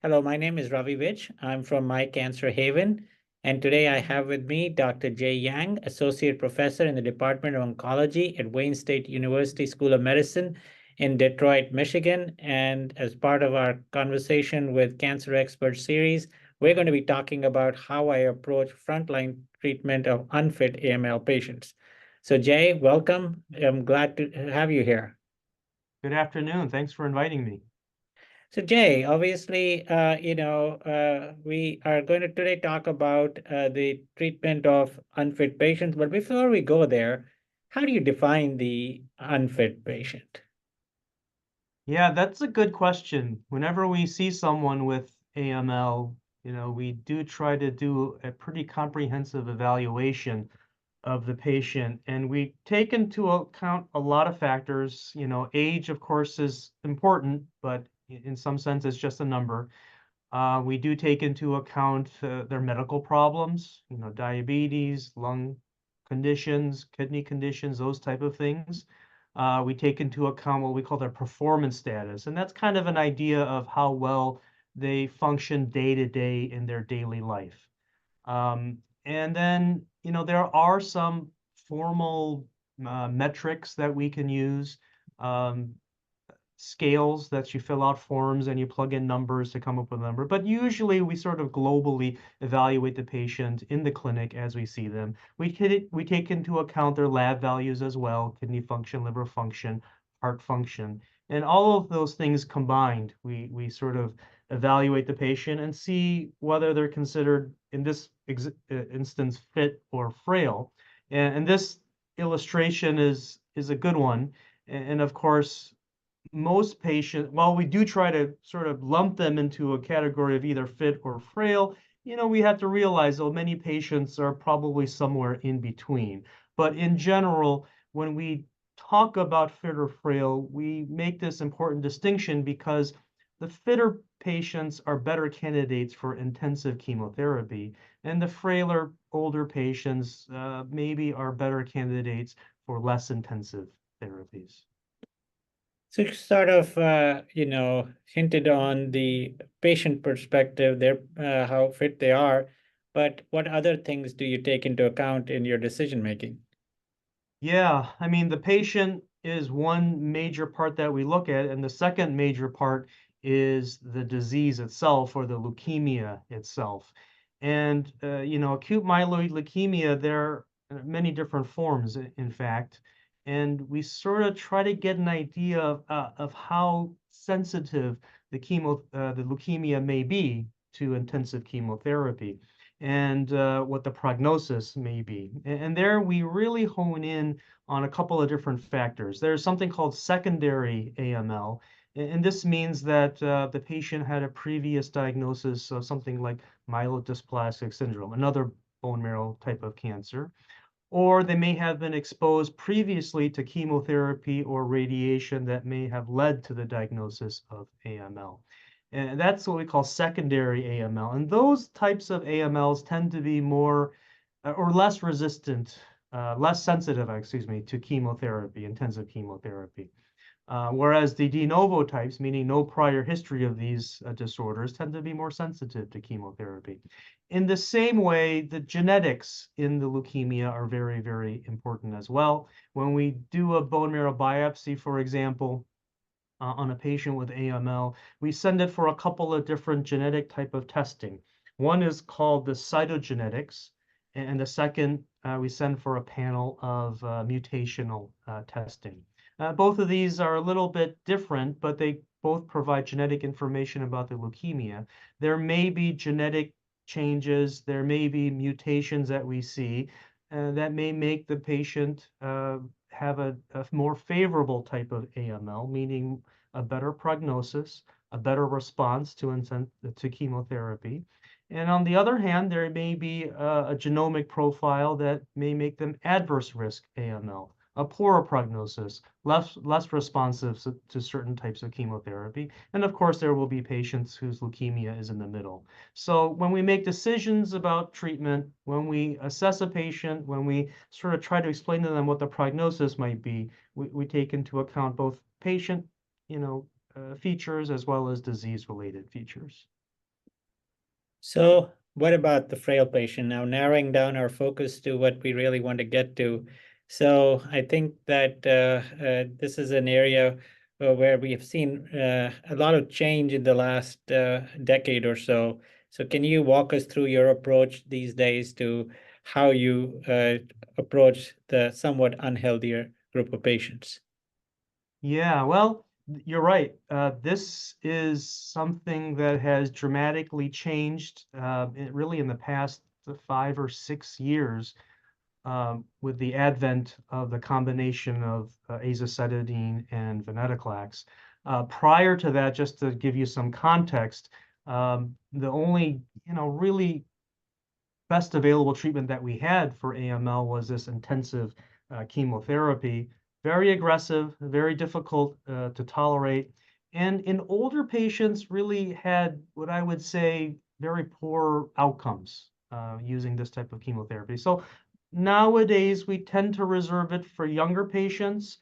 Hello, my name is Ravi Vij. I'm from My Cancer Haven, and today I have with me Dr. Jay Yang, Associate Professor in the Department of Oncology at Wayne State University School of Medicine in Detroit, Michigan. And as part of our conversation with Cancer Expert series, we're going to be talking about how I approach frontline treatment of unfit AML patients. So, Jay, welcome. I'm glad to have you here. Good afternoon. Thanks for inviting me. So Jay, obviously, we are going to today talk about the treatment of unfit patients. But before we go there, how do you define the unfit patient? Yeah, that's a good question. Whenever we see someone with AML, we do try to do a pretty comprehensive evaluation of the patient, and we take into account a lot of factors. Age, of course, is important, but in some sense, it's just a number. We do take into account their medical problems, diabetes, lung conditions, kidney conditions, those type of things. We take into account what we call their performance status, and that's kind of an idea of how well they function day to day in their daily life. And then, there are some formal metrics that we can use. Um, Scales that you fill out forms and you plug in numbers to come up with a number. But usually we sort of globally evaluate the patient in the clinic as we see them. We take into account their lab values as well, kidney function, liver function, heart function. And all of those things combined, we sort of evaluate the patient and see whether they're considered, in this instance, fit or frail. And this illustration is a good one. And of course, most patients, while we do try to sort of lump them into a category of either fit or frail, we have to realize, though, many patients are probably somewhere in between. But in general, when we talk about fit or frail, we make this important distinction because the fitter patients are better candidates for intensive chemotherapy, and the frailer, older patients maybe are better candidates for less intensive therapies. So you sort of, hinted on the patient perspective, how fit they are, but what other things do you take into account in your decision making? Yeah, I mean, the patient is one major part that we look at, and the second major part is the disease itself or the leukemia itself. And, acute myeloid leukemia, there are many different forms, in fact, and we sort of try to get an idea of how sensitive the leukemia may be to intensive chemotherapy and what the prognosis may be. And there we really hone in on a couple of different factors. There's something called secondary AML, and this means that the patient had a previous diagnosis of something like myelodysplastic syndrome, another bone marrow type of cancer, or they may have been exposed previously to chemotherapy or radiation that may have led to the diagnosis of AML. And that's what we call secondary AML. And those types of AMLs tend to be more or less resistant, less sensitive, excuse me, to chemotherapy, intensive chemotherapy. Whereas the de novo types, meaning no prior history of these disorders, tend to be more sensitive to chemotherapy. In the same way, the genetics in the leukemia are very, very important as well. When we do a bone marrow biopsy, for example, on a patient with AML, we send it for a couple of different genetic type of testing. One is called the cytogenetics, and the second we send for a panel of mutational testing. Both of these are a little bit different, but they both provide genetic information about the leukemia. There may be genetic changes, there may be mutations that we see that may make the patient have a more favorable type of AML, meaning a better prognosis, a better response to chemotherapy. And on the other hand, there may be a genomic profile that may make them adverse risk AML, a poorer prognosis, less responsive to certain types of chemotherapy. And of course, there will be patients whose leukemia is in the middle. So when we make decisions about treatment, when we assess a patient, when we sort of try to explain to them what the prognosis might be, we take into account both patient, features as well as disease-related features. So, what about the frail patient? Now, narrowing down our focus to what we really want to get to. So, I think that this is an area where we have seen a lot of change in the last decade or so. So, can you walk us through your approach these days to how you approach the somewhat unhealthier group of patients? Yeah, well, you're right. This is something that has dramatically changed really in the past 5 or 6 years with the advent of the combination of azacitidine and venetoclax. Prior to that, just to give you some context, the only, really best available treatment that we had for AML was this intensive chemotherapy. Very aggressive, very difficult to tolerate. And in older patients, really had what I would say very poor outcomes using this type of chemotherapy. So nowadays, we tend to reserve it for younger patients,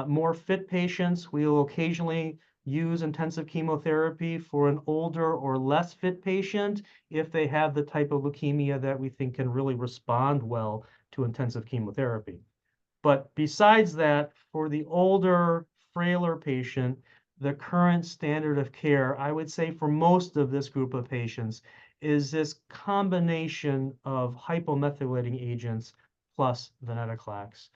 more fit patients. We will occasionally use intensive chemotherapy for an older or less fit patient if they have the type of leukemia that we think can really respond well to intensive chemotherapy. But besides that, for the older, frailer patient, the current standard of care, I would say for most of this group of patients, is this combination of hypomethylating agents plus venetoclax.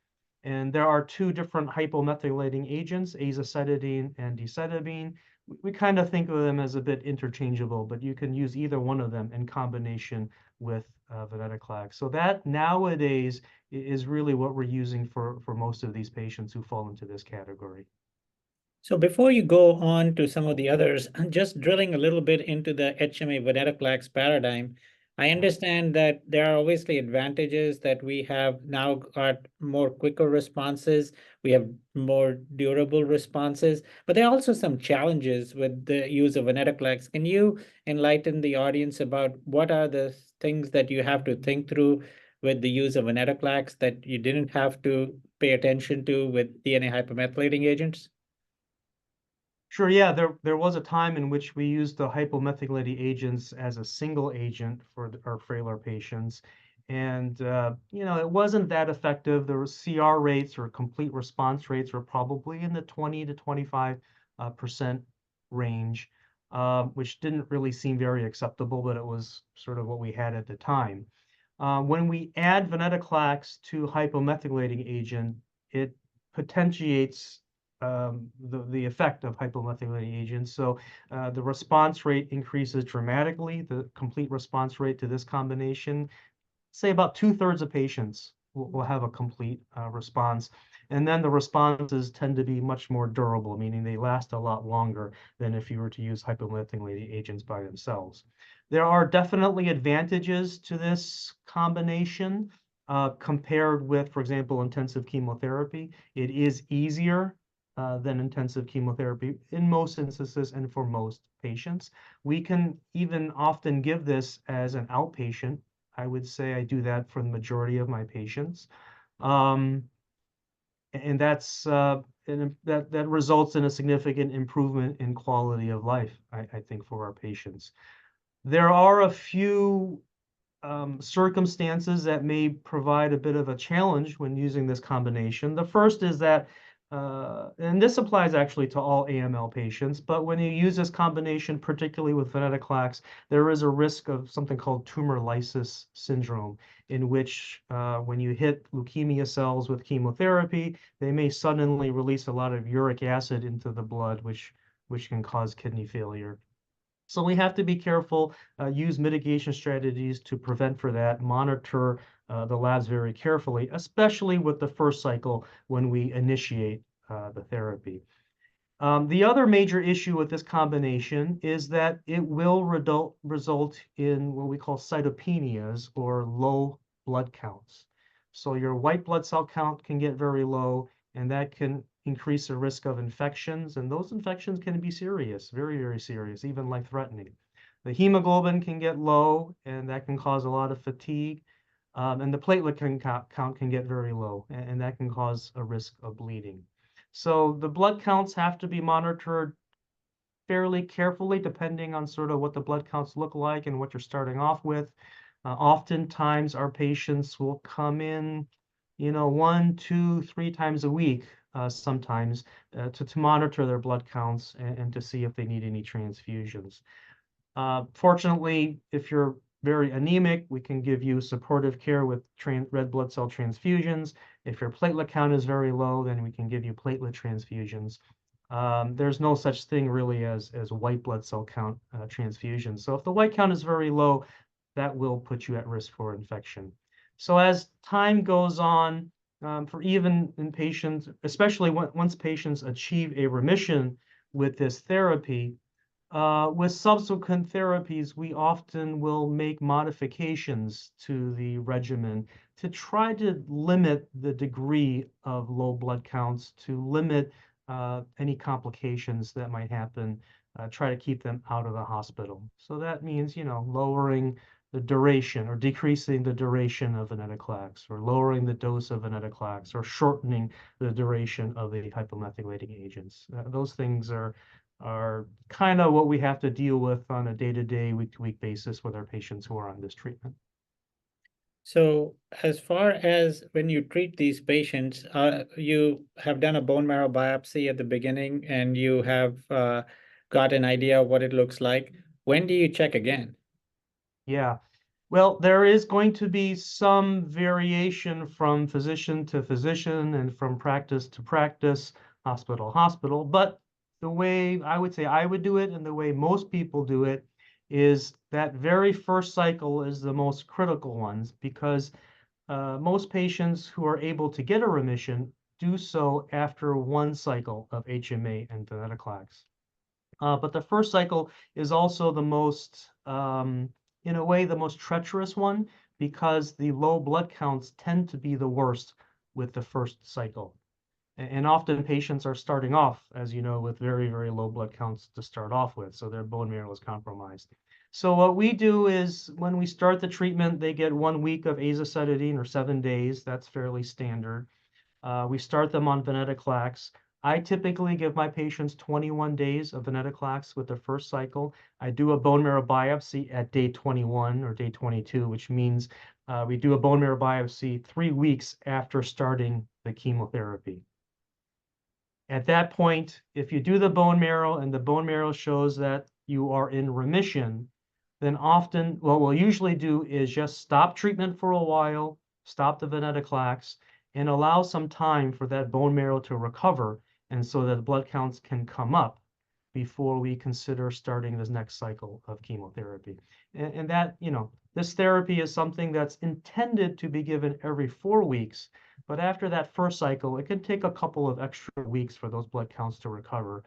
And there are two different hypomethylating agents, azacitidine and decitabine. We kind of think of them as a bit interchangeable, but you can use either one of them in combination with venetoclax. So that nowadays is really what we're using for most of these patients who fall into this category. So before you go on to some of the others, just drilling a little bit into the HMA venetoclax paradigm, I Yeah. understand that there are obviously advantages that we have now got more quicker responses, we have more durable responses, but there are also some challenges with the use of venetoclax. Can you enlighten the audience about what are the things that you have to think through with the use of venetoclax that you didn't have to pay attention to with DNA hypomethylating agents? Sure, yeah, there was a time in which we used the hypomethylating agents as a single agent for our frailer patients. And, it wasn't that effective. There was CR rates or complete response rates were probably in the 20 to 25% range, which didn't really seem very acceptable, but it was sort of what we had at the time. When we add venetoclax to hypomethylating agent, it potentiates the effect of hypomethylating agents. So the response rate increases dramatically, the complete response rate to this combination. Say about 2/3 of patients will have a complete response. And then the responses tend to be much more durable, meaning they last a lot longer than if you were to use hypomethylating agents by themselves. There are definitely advantages to this combination compared with, for example, intensive chemotherapy. It is easier than intensive chemotherapy in most instances and for most patients. We can even often give this as an outpatient. I would say I do that for the majority of my patients. Um, and that results in a significant improvement in quality of life, I think, for our patients. There are a few circumstances that may provide a bit of a challenge when using this combination. The first is that, and this applies actually to all AML patients, but when you use this combination, particularly with venetoclax, there is a risk of something called tumor lysis syndrome, in which when you hit leukemia cells with chemotherapy, they may suddenly release a lot of uric acid into the blood, which can cause kidney failure. So we have to be careful, use mitigation strategies to prevent for that, monitor the labs very carefully, especially with the first cycle when we initiate the therapy. The other major issue with this combination is that it will result in what we call cytopenias or low blood counts. So your white blood cell count can get very low, and that can increase the risk of infections. And those infections can be serious, very, very serious, even life-threatening. The hemoglobin can get low, and that can cause a lot of fatigue. And the platelet count can get very low, and that can cause a risk of bleeding. So the blood counts have to be monitored fairly carefully, depending on sort of what the blood counts look like and what you're starting off with. Oftentimes, our patients will come in, 1, 2, 3 times a week, sometimes, to monitor their blood counts and to see if they need any transfusions. Fortunately, if you're very anemic, we can give you supportive care with red blood cell transfusions. If your platelet count is very low, then we can give you platelet transfusions. There's no such thing really as white blood cell count transfusions. So if the white count is very low, that will put you at risk for infection. So as time goes on, for even in patients, especially once patients achieve a remission with this therapy, with subsequent therapies, we often will make modifications to the regimen to try to limit the degree of low blood counts, to limit any complications that might happen, try to keep them out of the hospital. So that means, lowering the duration or decreasing the duration of venetoclax, or lowering the dose of venetoclax, or shortening the duration of the hypomethylating agents. Those things are kind of what we have to deal with on a day-to-day, week-to-week basis with our patients who are on this treatment. So, as far as when you treat these patients, you have done a bone marrow biopsy at the beginning and you have got an idea of what it looks like. When do you check again? Yeah. Well, there is going to be some variation from physician to physician and from practice to practice, hospital to hospital. But the way I would say I would do it and the way most people do it is that very first cycle is the most critical ones, because most patients who are able to get a remission do so after one cycle of HMA and venetoclax. But the first cycle is also the most, in a way, the most treacherous one, because the low blood counts tend to be the worst with the first cycle. And often patients are starting off, as you know, with very, very low blood counts to start off with, so their bone marrow is compromised. So what we do is when we start the treatment, they get 1 week of azacitidine, or 7 days. That's fairly standard. We start them on venetoclax. I typically give my patients 21 days of venetoclax with the first cycle. I do a bone marrow biopsy at day 21 or day 22, which means we do a bone marrow biopsy 3 weeks after starting the chemotherapy. At that point, if you do the bone marrow and the bone marrow shows that you are in remission, then often what we'll usually do is just stop treatment for a while, stop the venetoclax, and allow some time for that bone marrow to recover, and so that blood counts can come up before we consider starting this next cycle of chemotherapy. And that, this therapy is something that's intended to be given every 4 weeks, but after that first cycle, it can take a couple of extra weeks for those blood counts to recover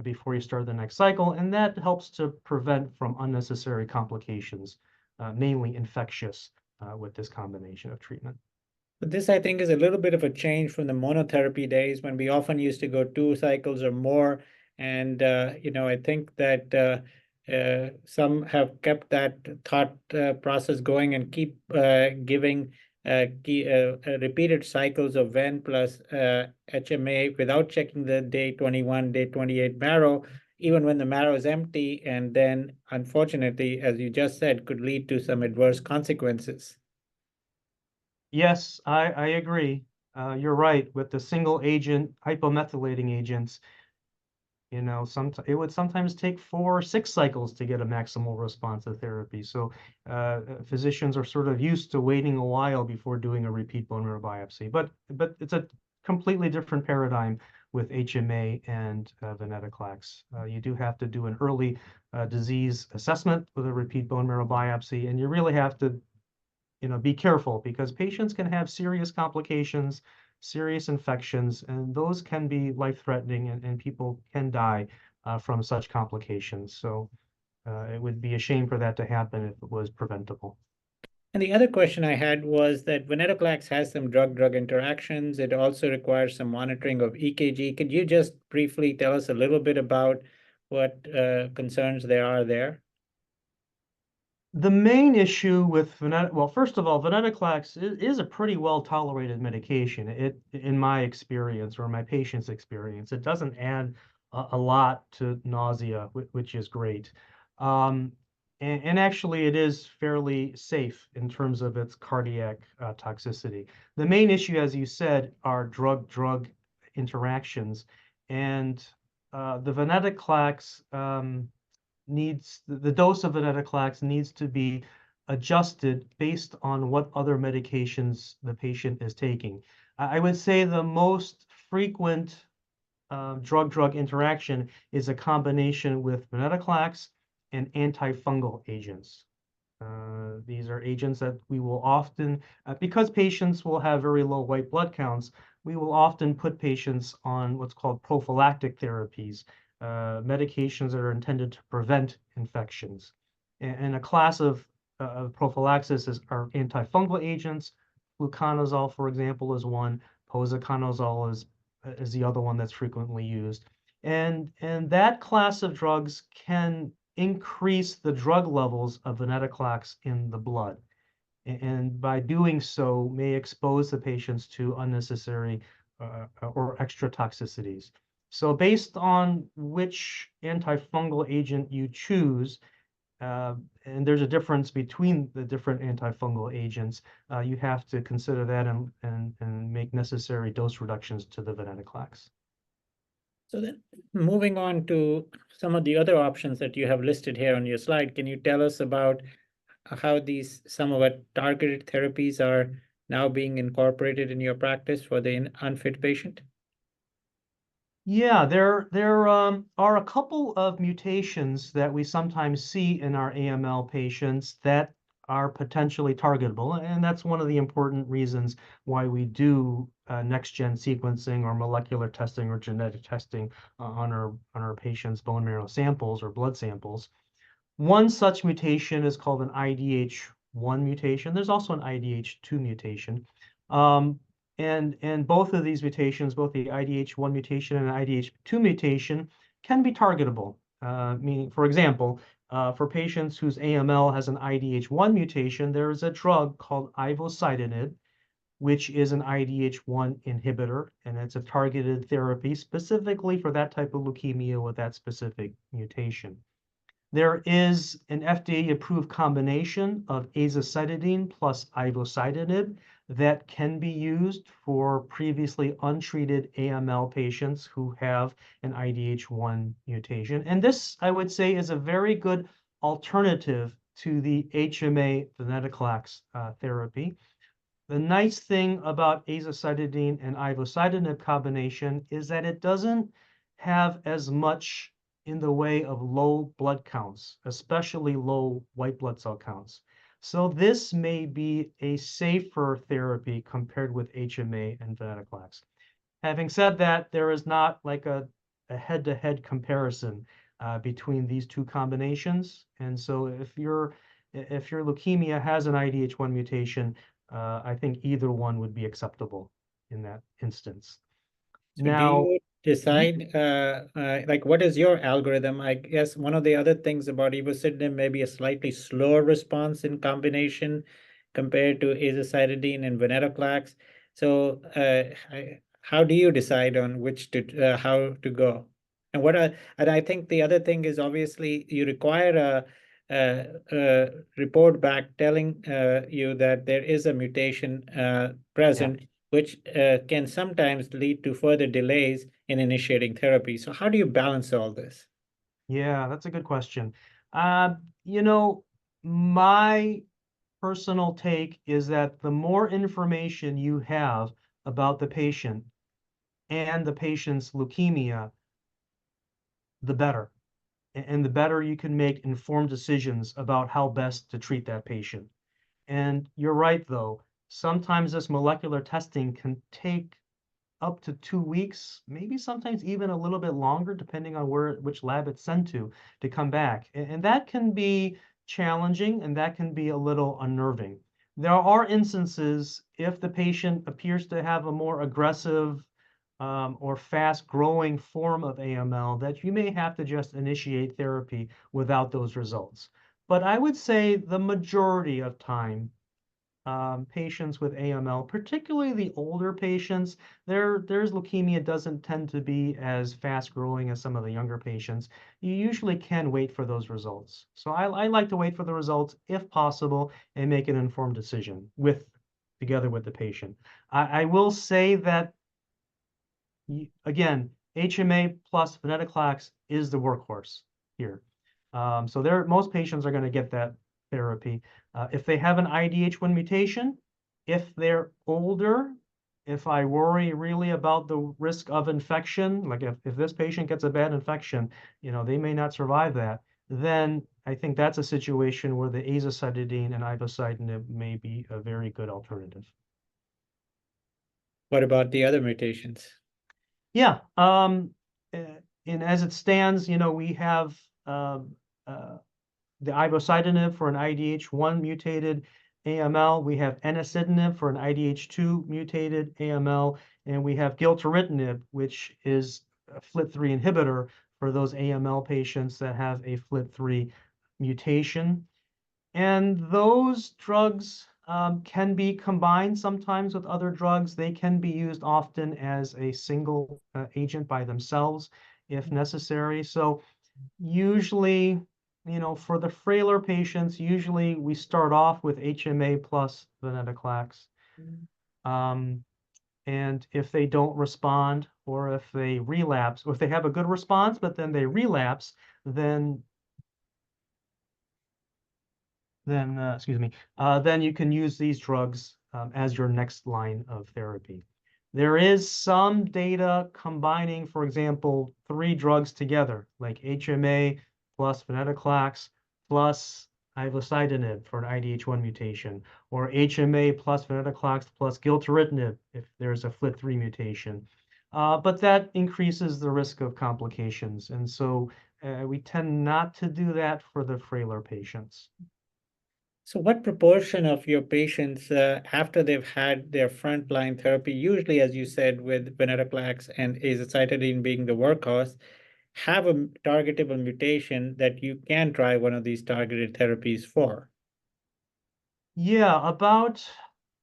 before you start the next cycle, and that helps to prevent from unnecessary complications, mainly infectious, with this combination of treatment. But this, I think, is a little bit of a change from the monotherapy days when we often used to go 2 cycles or more. And, I think that some have kept that thought process going and keep giving repeated cycles of Ven plus HMA without checking the day 21, day 28 marrow, even when the marrow is empty. And then, unfortunately, as you just said, could lead to some adverse consequences. Yes, I agree. You're right. With the single agent hypomethylating agents, it would sometimes take 4 or 6 cycles to get a maximal response to therapy. So physicians are sort of used to waiting a while before doing a repeat bone marrow biopsy. But it's a completely different paradigm with HMA and venetoclax. You do have to do an early disease assessment with a repeat bone marrow biopsy, and you really have to be careful, because patients can have serious complications, serious infections, and those can be life-threatening, and people can die from such complications. So it would be a shame for that to happen if it was preventable. And the other question I had was that venetoclax has some drug-drug interactions. It also requires some monitoring of EKG. Could you just briefly tell us a little bit about what concerns there are there? The main issue with well, first of all, venetoclax is a pretty well tolerated medication. In my experience or my patient's experience, it doesn't add a lot to nausea, which is great. Um, and actually, it is fairly safe in terms of its cardiac toxicity. The main issue, as you said, are drug-drug interactions, and the venetoclax needs the dose of venetoclax needs to be adjusted based on what other medications the patient is taking. I would say the most frequent drug-drug interaction is a combination with venetoclax and antifungal agents. These are agents that we will often, because patients will have very low white blood counts, we will often put patients on what's called prophylactic therapies, medications that are intended to prevent infections. And a class of prophylaxis are antifungal agents. Fluconazole, for example, is one. Posaconazole is the other one that's frequently used. And that class of drugs can increase the drug levels of venetoclax in the blood. And by doing so, may expose the patients to unnecessary or extra toxicities. So based on which antifungal agent you choose, and there's a difference between the different antifungal agents, you have to consider that and make necessary dose reductions to the venetoclax. So then moving on to some of the other options that you have listed here on your slide, can you tell us about how these some of our targeted therapies are now being incorporated in your practice for the unfit patient? Yeah, there are a couple of mutations that we sometimes see in our AML patients that are potentially targetable, and that's one of the important reasons why we do next-gen sequencing or molecular testing or genetic testing on our patients' bone marrow samples or blood samples. One such mutation is called an IDH1 mutation. There's also an IDH2 mutation. Um, and both of these mutations, both the IDH1 mutation and IDH2 mutation, can be targetable. Meaning, for example, for patients whose AML has an IDH1 mutation, there is a drug called ivosidenib, which is an IDH1 inhibitor, and it's a targeted therapy specifically for that type of leukemia with that specific mutation. There is an FDA-approved combination of azacitidine plus ivosidenib that can be used for previously untreated AML patients who have an IDH1 mutation. And this, I would say, is a very good alternative to the HMA venetoclax therapy. The nice thing about azacitidine and ivosidenib combination is that it doesn't have as much in the way of low blood counts, especially low white blood cell counts. So this may be a safer therapy compared with HMA and venetoclax. Having said that, there is not like a head-to-head comparison between these two combinations. And so if your leukemia has an IDH1 mutation, I think either one would be acceptable in that instance. So do Now, you mhm, decide, like, what is your algorithm? I guess one of the other things about evacitinib may be a slightly slower response in combination compared to azacitidine and venetoclax. So, how do you decide on which to how to go? And and I think the other thing is obviously you require a report back telling you that there is a mutation yeah, present, which can sometimes lead to further delays in initiating therapy. So how do you balance all this? yeah, that's a good question. You know, my personal take is that the more information you have about the patient and the patient's leukemia, the better. And the better you can make informed decisions about how best to treat that patient. And you're right, though, sometimes this molecular testing can take up to 2 weeks, maybe sometimes even a little bit longer, depending on which lab it's sent to come back. And that can be challenging and that can be a little unnerving. There are instances if the patient appears to have a more aggressive or fast-growing form of AML that you may have to just initiate therapy without those results. But I would say the majority of time, patients with AML, particularly the older patients, there's leukemia doesn't tend to be as fast-growing as some of the younger patients. You usually can wait for those results. So I like to wait for the results if possible and make an informed decision together with the patient. I will say that again, HMA plus venetoclax is the workhorse here. So most patients are going to get that therapy. If they have an IDH1 mutation, if they're older, if I worry really about the risk of infection, like if this patient gets a bad infection, they may not survive that, then I think that's a situation where the azacitidine and ivosidenib may be a very good alternative. What about the other mutations? Yeah. And as it stands, we have uh, the ivosidenib for an IDH1 mutated AML. We have enasidenib for an IDH2 mutated AML, and we have gilteritinib, which is a FLT3 inhibitor for those AML patients that have a FLT3 mutation. And those drugs can be combined sometimes with other drugs. They can be used often as a single agent by themselves if necessary. So usually, for the frailer patients, usually we start off with HMA plus venetoclax. And if they don't respond, or if they relapse, or if they have a good response, but then they relapse, then excuse me, then you can use these drugs as your next line of therapy. There is some data combining, for example, 3 drugs together, like HMA plus venetoclax plus ivosidenib for an IDH1 mutation, or HMA plus venetoclax plus gilteritinib if there's a FLT3 mutation. But that increases the risk of complications, and so we tend not to do that for the frailer patients. So what proportion of your patients, after they've had their frontline therapy, usually, as you said, with venetoclax and azacitidine being the workhorse, have a targetable mutation that you can try one of these targeted therapies for? Yeah, about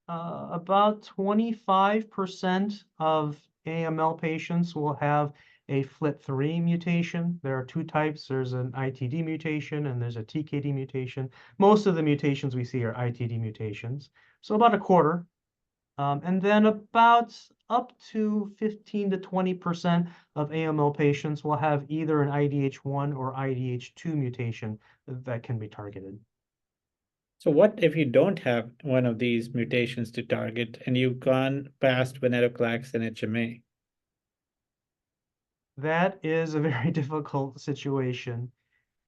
25% of AML patients will have a FLT3 mutation. There are 2 types. There's an ITD mutation and there's a TKD mutation. Most of the mutations we see are ITD mutations. So about a quarter. And then about up to 15 to 20% of AML patients will have either an IDH1 or IDH2 mutation that can be targeted. So what if you don't have one of these mutations to target and you've gone past venetoclax and HMA? That is a very difficult situation.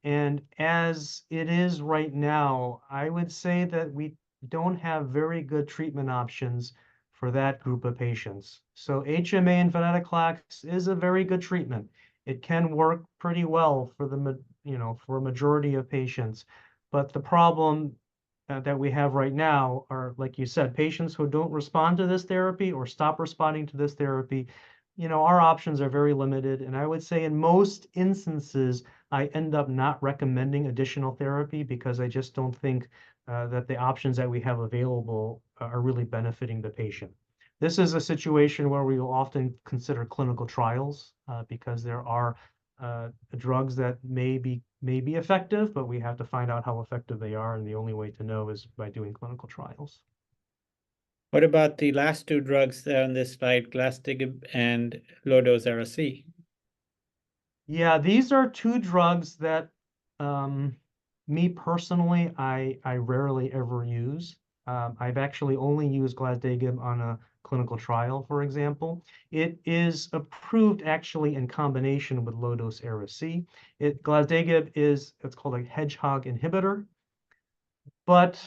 And as it is right now, I would say that we don't have very good treatment options for that group of patients. So HMA and venetoclax is a very good treatment. It can work pretty well for for a majority of patients. But the problem that we have right now are, like you said, patients who don't respond to this therapy or stop responding to this therapy. Our options are very limited. And I would say in most instances, I end up not recommending additional therapy because I just don't think that the options that we have available are really benefiting the patient. This is a situation where we will often consider clinical trials because there are drugs that may be effective, but we have to find out how effective they are, and the only way to know is by doing clinical trials. What about the last 2 drugs there on this slide, glastigib and low-dose Ara-C? Yeah, these are 2 drugs that me personally, I rarely ever use. I've actually only used glasdegib on a clinical trial, for example. It is approved actually in combination with low-dose Ara-C. Glasdegib it's called a hedgehog inhibitor. But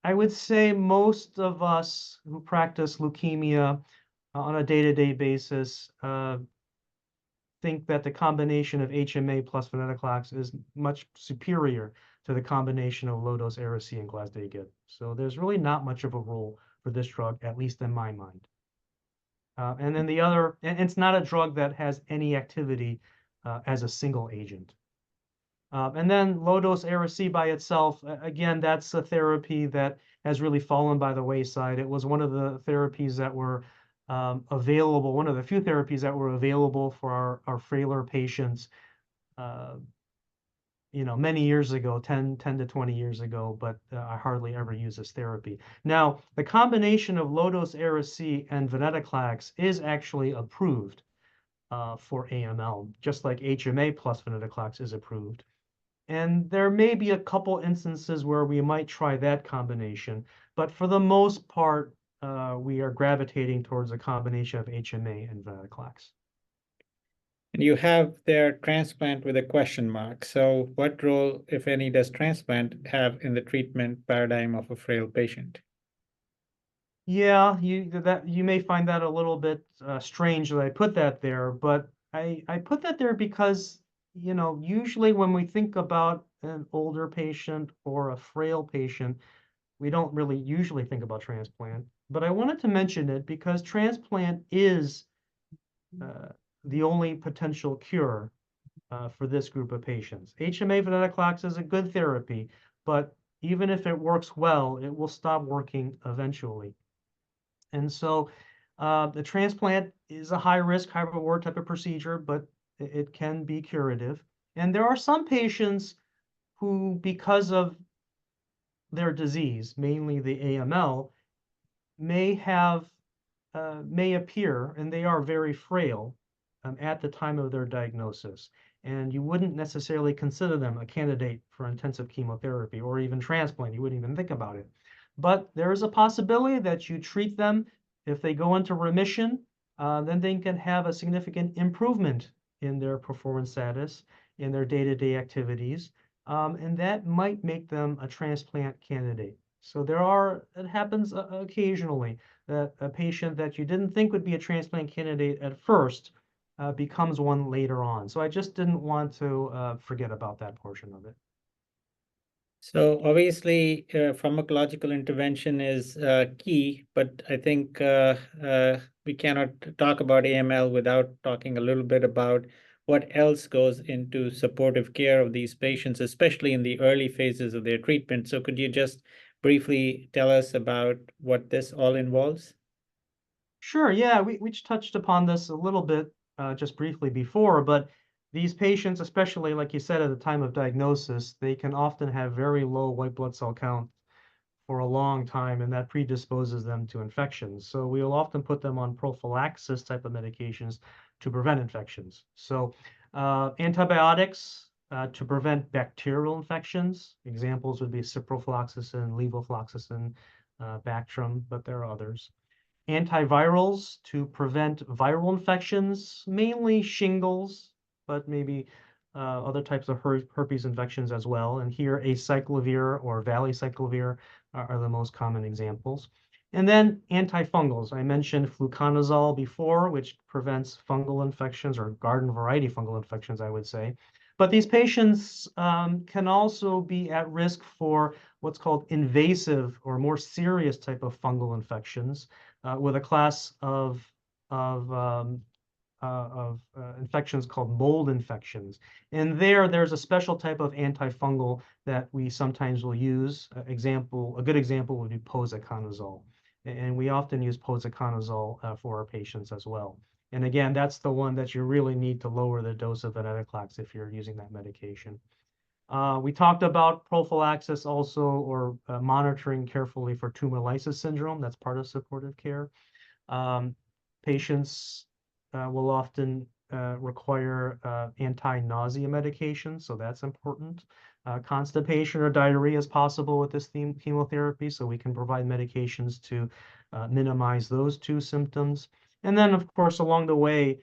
I would say most of us who practice leukemia on a day-to-day basis think that the combination of HMA plus venetoclax is much superior to the combination of low-dose Ara-C and glasdegib. So there's really not much of a role for this drug, at least in my mind. And then the other, and it's not a drug that has any activity as a single agent. And then low-dose Ara-C by itself, again, that's a therapy that has really fallen by the wayside. It was one of the therapies that were available, one of the few therapies that were available for our frailer patients, many years ago, 10 to 20 years ago, but I hardly ever use this therapy. Now, the combination of low-dose Ara-C and venetoclax is actually approved for AML, just like HMA plus venetoclax is approved. And there may be a couple instances where we might try that combination, but for the most part, we are gravitating towards a combination of HMA and venetoclax. And you have their transplant with a question mark. So what role, if any, does transplant have in the treatment paradigm of a frail patient? Yeah, you may find that a little bit strange that I put that there, but I put that there because, usually when we think about an older patient or a frail patient, we don't really usually think about transplant. But I wanted to mention it because transplant is uh, the only potential cure for this group of patients. HMA venetoclax is a good therapy, but even if it works well, it will stop working eventually. And so the transplant is a high risk, high reward type of procedure, but it can be curative. And there are some patients who, because of their disease, mainly the AML, may appear, and they are very frail at the time of their diagnosis. And you wouldn't necessarily consider them a candidate for intensive chemotherapy or even transplant. You wouldn't even think about it. But there is a possibility that you treat them. If they go into remission, then they can have a significant improvement in their performance status, in their day-to-day activities, and that might make them a transplant candidate. So it happens occasionally that a patient that you didn't think would be a transplant candidate at first becomes one later on. So I just didn't want to forget about that portion of it. So obviously, pharmacological intervention is key, but I think we cannot talk about AML without talking a little bit about what else goes into supportive care of these patients, especially in the early phases of their treatment. So could you just briefly tell us about what this all involves? Sure, yeah, we just touched upon this a little bit just briefly before, but these patients, especially like you said at the time of diagnosis, they can often have very low white blood cell count for a long time, and that predisposes them to infections. So we will often put them on prophylaxis type of medications to prevent infections. So antibiotics to prevent bacterial infections. Examples would be ciprofloxacin, levofloxacin, Bactrim, but there are others. Antivirals to prevent viral infections, mainly shingles, but maybe other types of herpes infections as well. And here, acyclovir or valgacyclovir are the most common examples. And then antifungals. I mentioned fluconazole before, which prevents fungal infections or garden variety fungal infections, I would say. But these patients can also be at risk for what's called invasive or more serious type of fungal infections with a class of infections called mold infections. And there's a special type of antifungal that we sometimes will use. A good example would be posaconazole. And we often use posaconazole for our patients as well. And again, that's the one that you really need to lower the dose of venetoclax if you're using that medication. We talked about prophylaxis also, or monitoring carefully for tumor lysis syndrome. That's part of supportive care. Patients will often require anti-nausea medication, so that's important. Constipation or diarrhea is possible with this chemotherapy, so we can provide medications to minimize those two symptoms. And then, of course, along the way,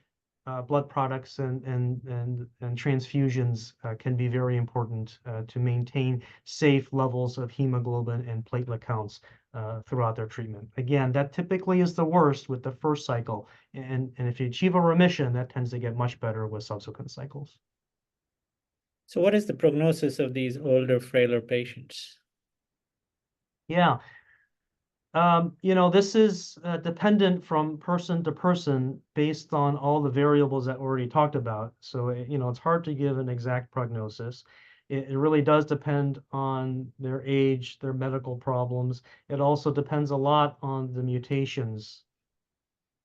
blood products and transfusions can be very important to maintain safe levels of hemoglobin and platelet counts throughout their treatment. Again, that typically is the worst with the first cycle. And if you achieve a remission, that tends to get much better with subsequent cycles. So what is the prognosis of these older, frailer patients? Yeah. This is dependent from person to person based on all the variables that we already talked about. So, it's hard to give an exact prognosis. It really does depend on their age, their medical problems. It also depends a lot on the mutations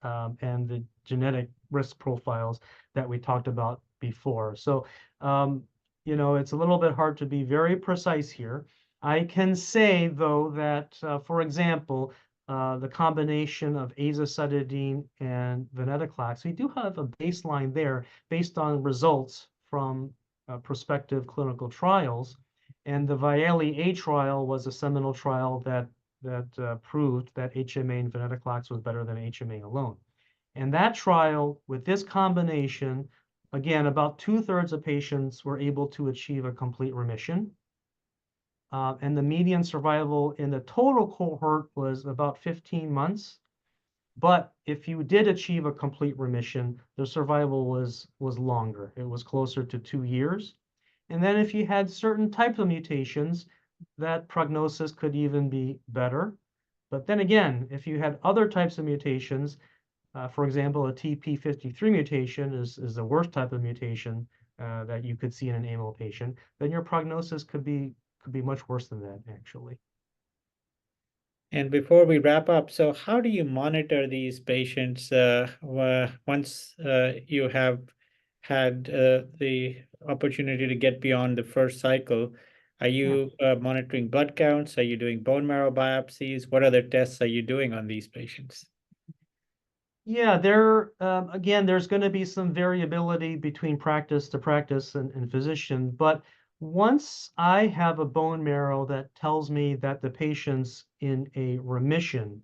and the genetic risk profiles that we talked about before. So, it's a little bit hard to be very precise here. I can say, though, that, for example, the combination of azacitidine and venetoclax, we do have a baseline there based on results from prospective clinical trials. And the Viale-A trial was a seminal trial that proved that HMA and venetoclax was better than HMA alone. And that trial, with this combination, again, about 2/3 of patients were able to achieve a complete remission. And the median survival in the total cohort was about 15 months. But if you did achieve a complete remission, the survival was longer. It was closer to 2 years. And then if you had certain types of mutations, that prognosis could even be better. But then again, if you had other types of mutations, for example, a TP53 mutation is the worst type of mutation that you could see in an AML patient, then your prognosis could be much worse than that, actually. And before we wrap up, so how do you monitor these patients once you have had the opportunity to get beyond the first cycle? Are Yeah. you monitoring blood counts? Are you doing bone marrow biopsies? What other tests are you doing on these patients? Yeah, again, there's going to be some variability between practice to practice and physician, but once I have a bone marrow that tells me that the patient's in a remission,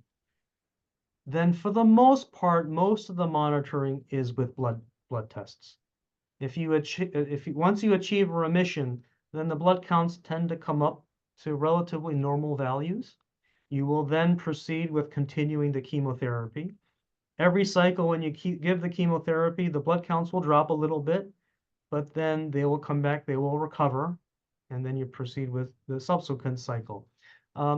then for the most part, most of the monitoring is with blood tests. Once you achieve a remission, then the blood counts tend to come up to relatively normal values. You will then proceed with continuing the chemotherapy. Every cycle, when you give the chemotherapy, the blood counts will drop a little bit, but then they will come back, they will recover, and then you proceed with the subsequent cycle.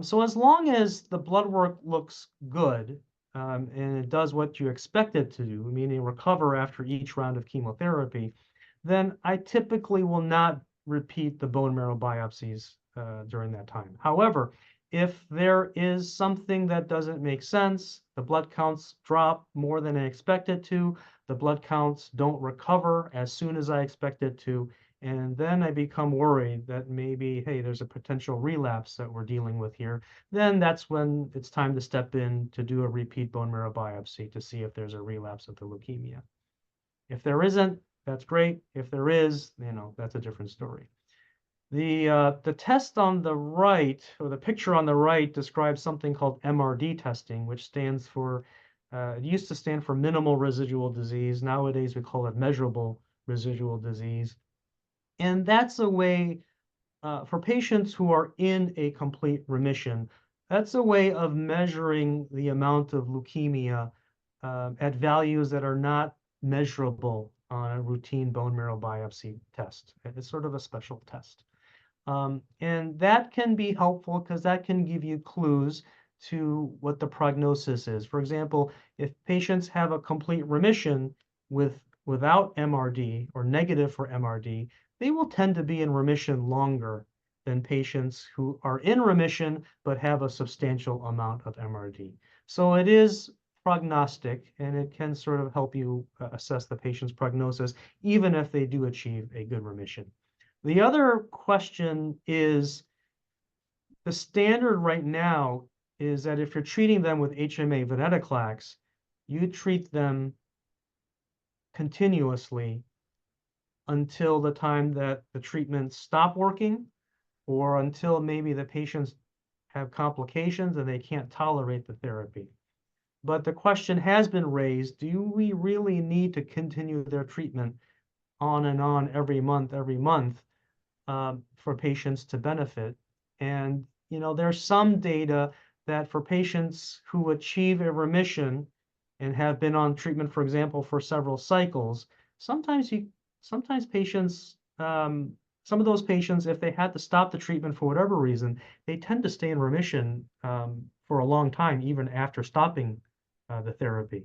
So as long as the blood work looks good, and it does what you expect it to do, meaning recover after each round of chemotherapy, then I typically will not repeat the bone marrow biopsies during that time. However, if there is something that doesn't make sense, the blood counts drop more than I expected to, the blood counts don't recover as soon as I expect it to, and then I become worried that maybe, hey, there's a potential relapse that we're dealing with here, then that's when it's time to step in to do a repeat bone marrow biopsy to see if there's a relapse of the leukemia. If there isn't, that's great. If there is, that's a different story. The test on the right, or the picture on the right, describes something called MRD testing, which stands for, it used to stand for minimal residual disease. Nowadays, we call it measurable residual disease. And that's a way, for patients who are in a complete remission, that's a way of measuring the amount of leukemia at values that are not measurable on a routine bone marrow biopsy test. It's sort of a special test. And that can be helpful because that can give you clues to what the prognosis is. For example, if patients have a complete remission without MRD or negative for MRD, they will tend to be in remission longer than patients who are in remission but have a substantial amount of MRD. So it is prognostic, and it can sort of help you assess the patient's prognosis, even if they do achieve a good remission. The other question is, the standard right now is that if you're treating them with HMA venetoclax, you treat them continuously until the time that the treatments stop working, or until maybe the patients have complications and they can't tolerate the therapy. But the question has been raised, do we really need to continue their treatment on and on every month, for patients to benefit? And, there's some data that for patients who achieve a remission and have been on treatment, for example, for several cycles, sometimes patients some of those patients, if they had to stop the treatment for whatever reason, they tend to stay in remission for a long time, even after stopping the therapy.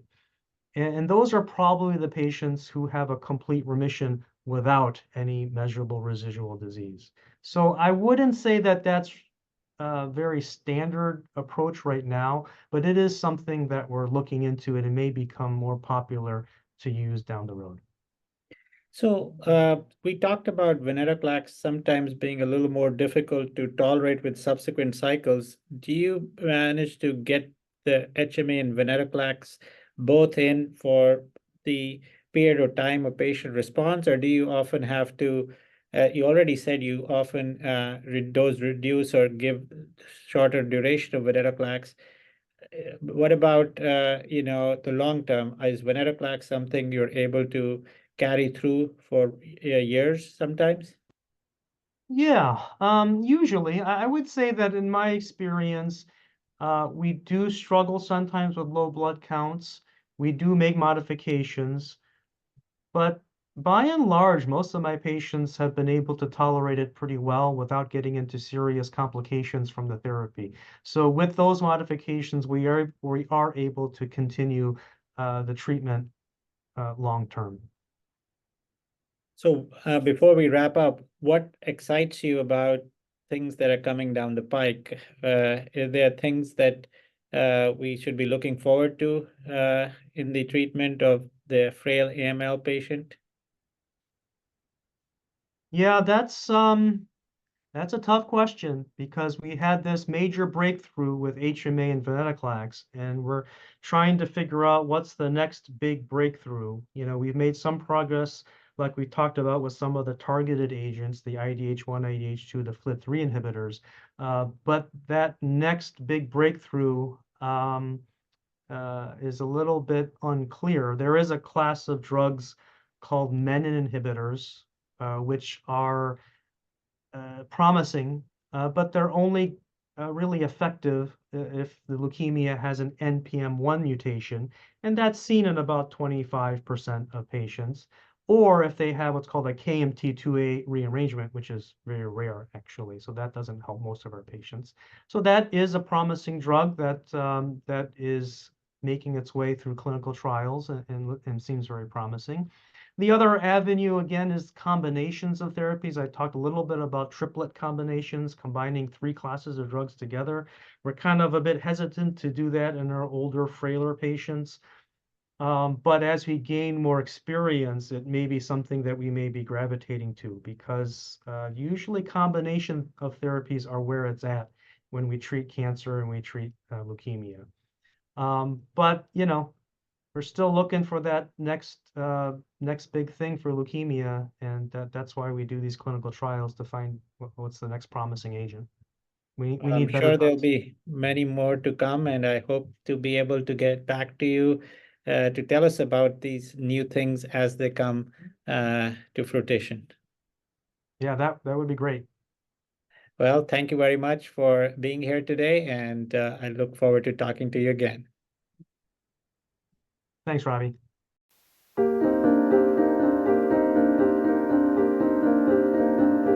And those are probably the patients who have a complete remission without any measurable residual disease. So I wouldn't say that that's a very standard approach right now, but it is something that we're looking into, and it may become more popular to use down the road. So we talked about venetoclax sometimes being a little more difficult to tolerate with subsequent cycles. Do you manage to get the HMA and venetoclax both in for the period of time a patient responds, or do you often have to? You already said you often dose reduce or give shorter duration of venetoclax. What about the long term? Is venetoclax something you're able to carry through for years sometimes? Yeah, usually I would say that in my experience, we do struggle sometimes with low blood counts. We do make modifications, but by and large, most of my patients have been able to tolerate it pretty well without getting into serious complications from the therapy. So with those modifications, we are able to continue the treatment long term. So before we wrap up, what excites you about things that are coming down the pike? Are there things that we should be looking forward to in the treatment of the frail AML patient? Yeah, that's a tough question because we had this major breakthrough with HMA and venetoclax, and we're trying to figure out what's the next big breakthrough. You know, we've made some progress, like we talked about with some of the targeted agents, the IDH1, IDH2, the FLT3 inhibitors. But that next big breakthrough is a little bit unclear. There is a class of drugs called menin inhibitors, which are promising, but they're only really effective if the leukemia has an NPM1 mutation, and that's seen in about 25% of patients, or if they have what's called a KMT2A rearrangement, which is very rare actually, so that doesn't help most of our patients. So that is a promising drug that is making its way through clinical trials and seems very promising. The other avenue, again, is combinations of therapies. I talked a little bit about triplet combinations, combining three classes of drugs together. We're kind of a bit hesitant to do that in our older, frailer patients. But as we gain more experience, it may be something that we may be gravitating to because usually combination of therapies are where it's at when we treat cancer and we treat leukemia. But, you know, we're still looking for that next big thing for leukemia, and that's why we do these clinical trials to find what's the next promising agent. We I'm need better sure there'll drugs. be many more to come, and I hope to be able to get back to you to tell us about these new things as they come to fruition. Yeah, that would be great. Well, thank you very much for being here today, and I look forward to talking to you again. Thanks, Robbie.